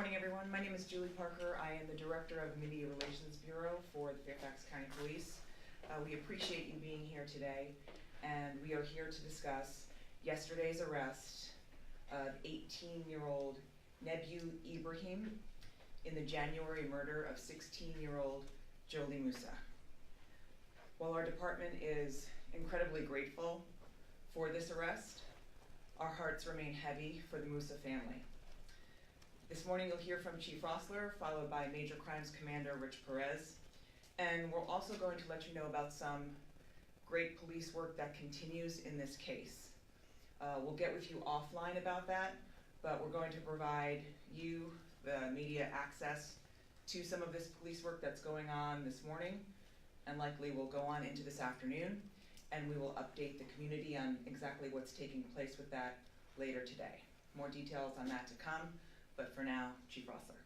morning, everyone. My name is Jholie Parker. I am the Director of Media Relations Bureau for the Fairfax County Police. We appreciate you being here today, and we are here to discuss yesterday's arrest of 18-year-old Nebu Ibrahim in the January murder of 16-year-old Jholie Moussa. While our department is incredibly grateful for this arrest, our hearts remain heavy for the Moussa family. This morning you'll hear from Chief Roessler, followed by Major Crimes Commander Rich Perez, and we're also going to let you know about some great police work that continues in this case. We'll get with you offline about that, but we're going to provide you, the media, access to some of this police work that's going on this morning, and likely will go on into this afternoon, and we will update the community on exactly what's taking place with that later today. More details on that to come. But for now, Chief Roessler.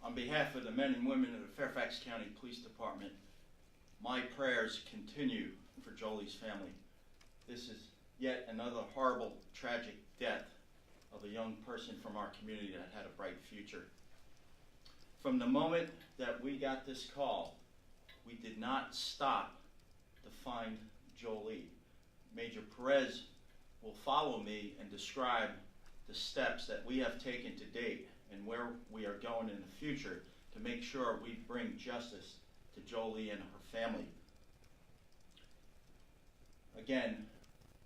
On behalf of the men and women of the Fairfax County Police Department, my prayers continue for Jholie's family. This is yet another horrible, tragic death of a young person from our community that had a bright future. From the moment that we got this call, we did not stop to find Jholie. Major Perez will follow me and describe the steps that we have taken to date and where we are going in the future to make sure we bring justice to Jholie and her family. Again,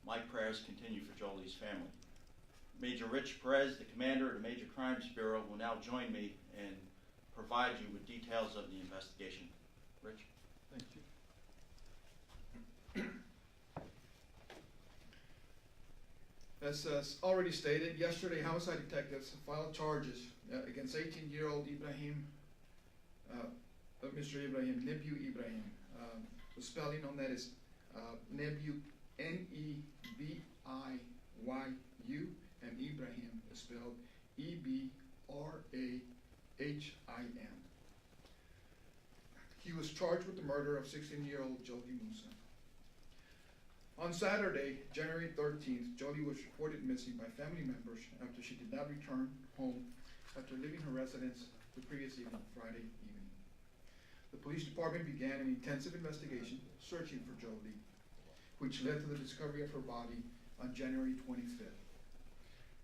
my prayers continue for Jholie's family. Major Rich Perez, the commander of the Major Crimes Bureau, will now join me and provide you with details of the investigation. Rich? Thank you. As already stated, yesterday homicide detectives filed charges against 18-year-old Ibrahim, Mr. Ibrahim, Nebu Ibrahim. The spelling on that is Nebu, N-E-B-I-Y-U, and Ibrahim is spelled E-B-R-A-H-I-M. He was charged with the murder of 16-year-old Jholie Moussa. On Saturday, January 13th, Jholie was reported missing by family members after she did not return home after leaving her residence the previous evening, Friday evening. The police department began an intensive investigation searching for Jholie, which led to the discovery of her body on January 25th.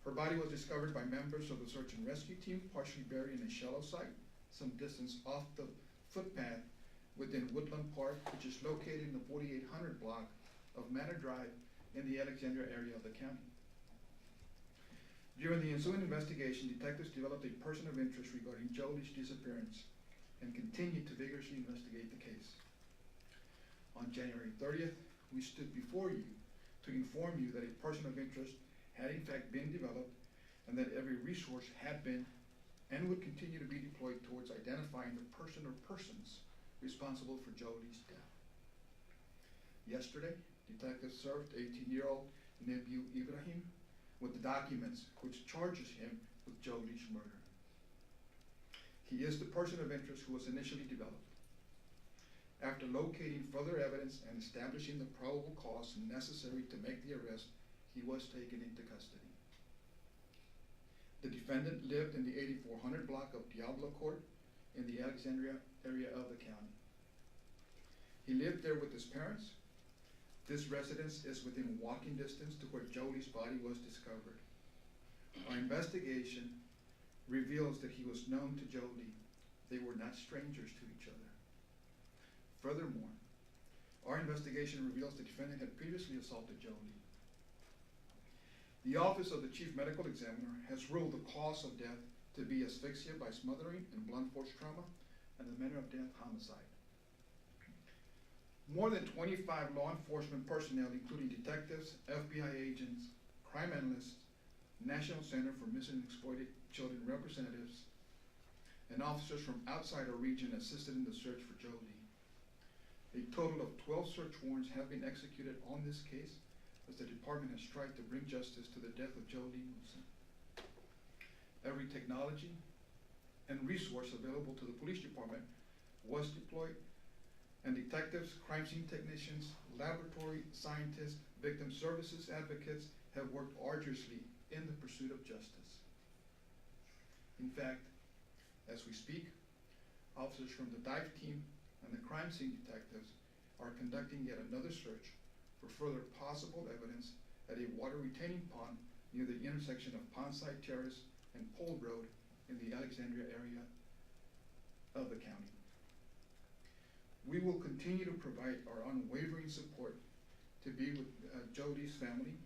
Her body was discovered by members of the search and rescue team, partially buried in a shallow site some distance off the footpath within Woodlawn Park, which is located in the 4800 block of Manor Drive in the Alexandria area of the county. During the ensuing investigation, detectives developed a person of interest regarding Jholie's disappearance and continued to vigorously investigate the case. On January 30th, we stood before you to inform you that a person of interest had in fact been developed and that every resource had been and would continue to be deployed towards identifying the person or persons responsible for Jholie's death. Yesterday, detectives served 18-year-old Nebu Ibrahim with the documents which charges him with Jholie's murder. He is the person of interest who was initially developed. After locating further evidence and establishing the probable cause necessary to make the arrest, he was taken into custody. The defendant lived in the 8400 block of Diablo Court in the Alexandria area of the county. He lived there with his parents. This residence is within walking distance to where Jholie's body was discovered. Our investigation reveals that he was known to Jholie. They were not strangers to each other. Furthermore, our investigation reveals the defendant had previously assaulted Jholie. The Office of the Chief Medical Examiner has ruled the cause of death to be asphyxia by smothering and blunt force trauma and the manner of death homicide. More than 25 law enforcement personnel, including detectives, FBI agents, crime analysts, National Center for Missing and Exploited Children representatives, and officers from outside our region assisted in the search for Jholie. A total of 12 search warrants have been executed on this case as the department has tried to bring justice to the death of Jholie Moussa. Every technology and resource available to the police department was deployed, and detectives, crime scene technicians, laboratory scientists, victim services advocates have worked arduously in the pursuit of justice. In fact, as we speak, officers from the dive team and the crime scene detectives are conducting yet another search for further possible evidence at a water retaining pond near the intersection of Pondside Terrace and Pole Road in the Alexandria area of the county. We will continue to provide our unwavering support to be with Jholie's family,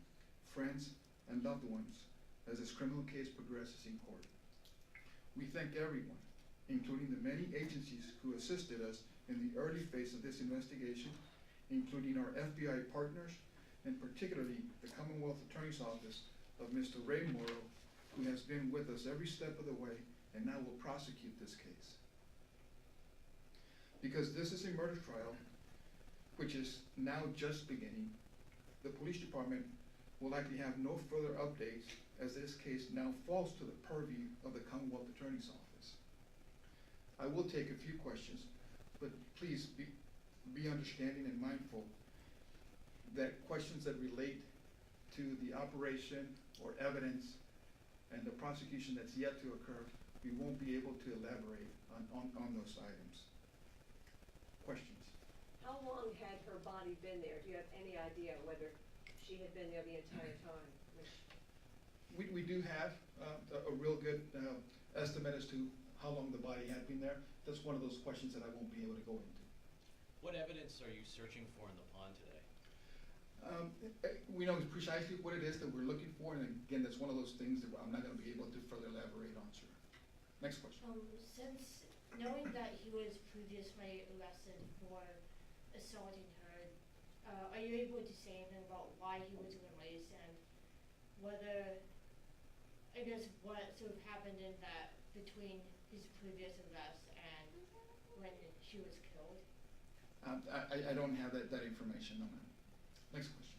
friends, and loved ones as this criminal case progresses in court. We thank everyone, including the many agencies who assisted us in the early phase of this investigation, including our FBI partners, and particularly the Commonwealth Attorney's Office of Mr. Ray Morrow, who has been with us every step of the way and now will prosecute this case. Because this is a murder trial, which is now just beginning, the police department will likely have no further updates as this case now falls to the purview of the Commonwealth Attorney's Office. I will take a few questions, but please be understanding and mindful that questions that relate to the operation or evidence and the prosecution that's yet to occur, we won't be able to elaborate on those items. Questions? How long had her body been there? Do you have any idea whether she had been there the entire time? We do have a real good estimate as to how long the body had been there. That's one of those questions that I won't be able to go into. What evidence are you searching for in the pond today? We know precisely what it is that we're looking for, and again, that's one of those things that I'm not going to be able to further elaborate on, sir. Next question. Since knowing that he was previously arrested for assaulting her, are you able to say anything about why he was released and whether, I guess, what sort of happened in that between his previous arrest and when she was killed? I don't have that information, no, ma'am. Next question.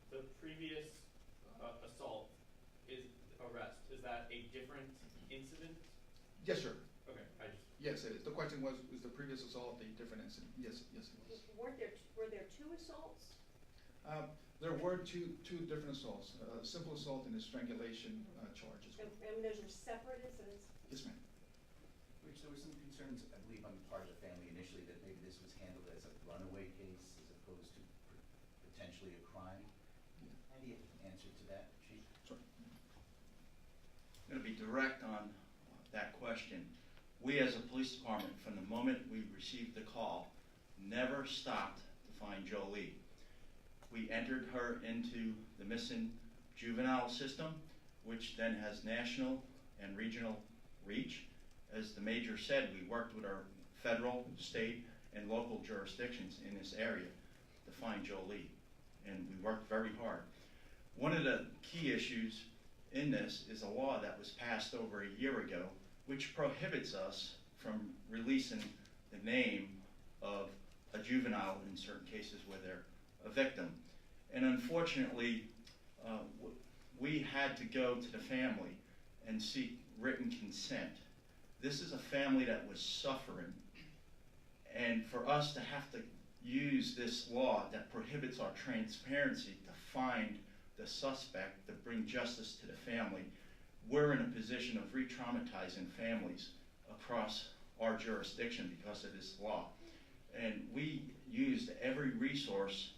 The previous assault arrest, is that a different incident? Yes, sir. Okay, Yes, it is. The question was the previous assault a different incident? Yes, it was. Were there two assaults? There were two different assaults, simple assault and a strangulation charge as well. And those were separate incidents? Yes, ma'am. Rich, there were some concerns, I believe, on the part of the family initially that maybe this was handled as a runaway case as opposed to potentially a crime. Yeah. Any answer to that, Chief? Sorry. I'm going to be direct on that question. We as a police department, from the moment we received the call, never stopped to find Jholie. We entered her into the missing juvenile system, which then has national and regional reach. As the Major said, we worked with our federal, state, and local jurisdictions in this area to find Jholie, and we worked very hard. One of the key issues in this is a law that was passed over a year ago, which prohibits us from releasing the name of a juvenile in certain cases where they're a victim. And unfortunately, we had to go to the family and seek written consent. This is a family that was suffering, and for us to have to use this law that prohibits our transparency to find the suspect, to bring justice to the family, we're in a position of re-traumatizing families across our jurisdiction because of this law. And we used every resource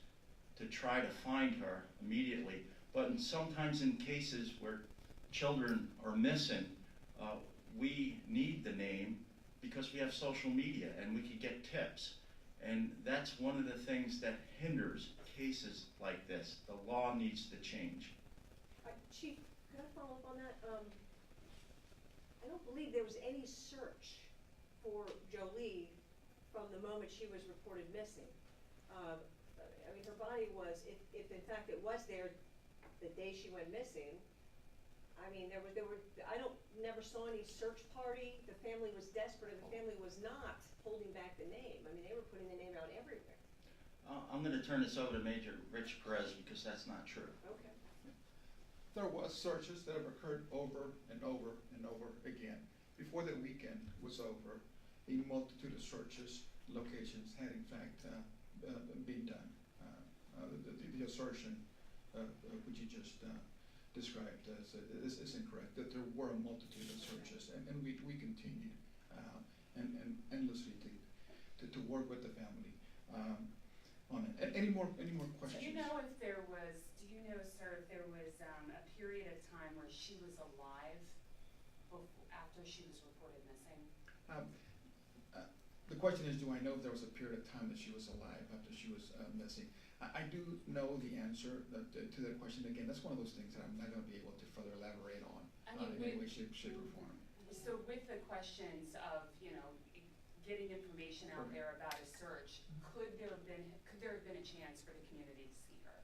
to try to find her immediately, but sometimes in cases where children are missing, we need the name because we have social media and we could get tips. And that's one of the things that hinders cases like this. The law needs to change. Chief, could I follow up on that? I don't believe there was any search for Jholie from the moment she was reported missing. I mean, her body was, if in fact it was there the day she went missing, I mean, I never saw any search party. The family was desperate, and the family was not holding back the name. I mean, they were putting the name out everywhere. I'm going to turn this over to Major Rich Perez because that's not true. Okay. There was searches that have occurred over and over and over again. Before the weekend was over, a multitude of searches, locations had in fact been done. The assertion which you just described is incorrect, that there were a multitude of searches, and we continued and endlessly to work with the family on it. Any more questions? Do you know, sir, if there was a period of time where she was alive after she was reported missing? The question is, do I know if there was a period of time that she was alive after she was missing? I do know the answer to that question. Again, that's one of those things that I'm not going to be able to further elaborate on in any way, shape, or form. So with the questions of, getting information out there about a search, could there have been a chance for the community to see her?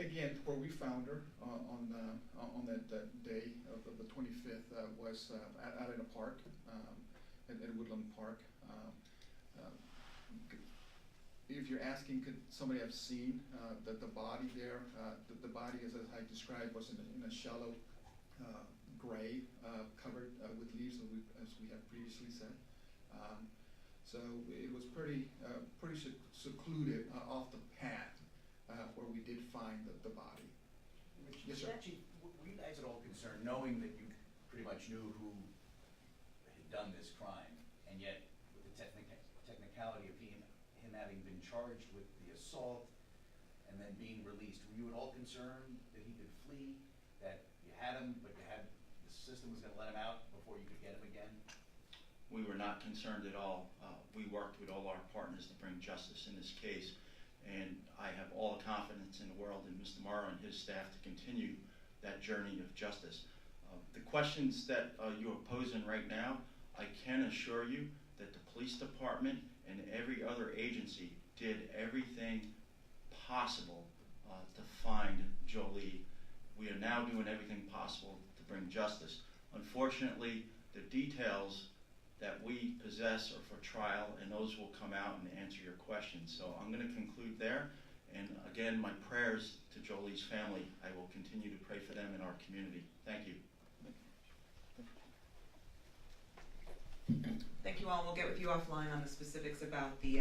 Again, where we found her on that day of the 25th was out in a park, at Woodlawn Park. If you're asking, could somebody have seen the body there? The body, as I described, was in a shallow grave covered with leaves, as we have previously said. So it was pretty secluded off the path where we did find the body. Yes, sir. Chief, were you guys at all concerned, knowing that you pretty much knew who had done this crime, and yet with the technicality of him having been charged with the assault and then being released, were you at all concerned that he could flee, that you had him, but the system was going to let him out before you could get him again? We were not concerned at all. We worked with all our partners to bring justice in this case, and I have all the confidence in the world in Mr. Morrow and his staff to continue that journey of justice. The questions that you're posing right now, I can assure you that the police department and every other agency did everything possible to find Jholie. We are now doing everything possible to bring justice. Unfortunately, the details that we possess are for trial, and those will come out and answer your questions. So I'm going to conclude there. And again, my prayers to Jholie's family. I will continue to pray for them in our community. Thank you. Thank you all. We'll get with you offline on the specifics about the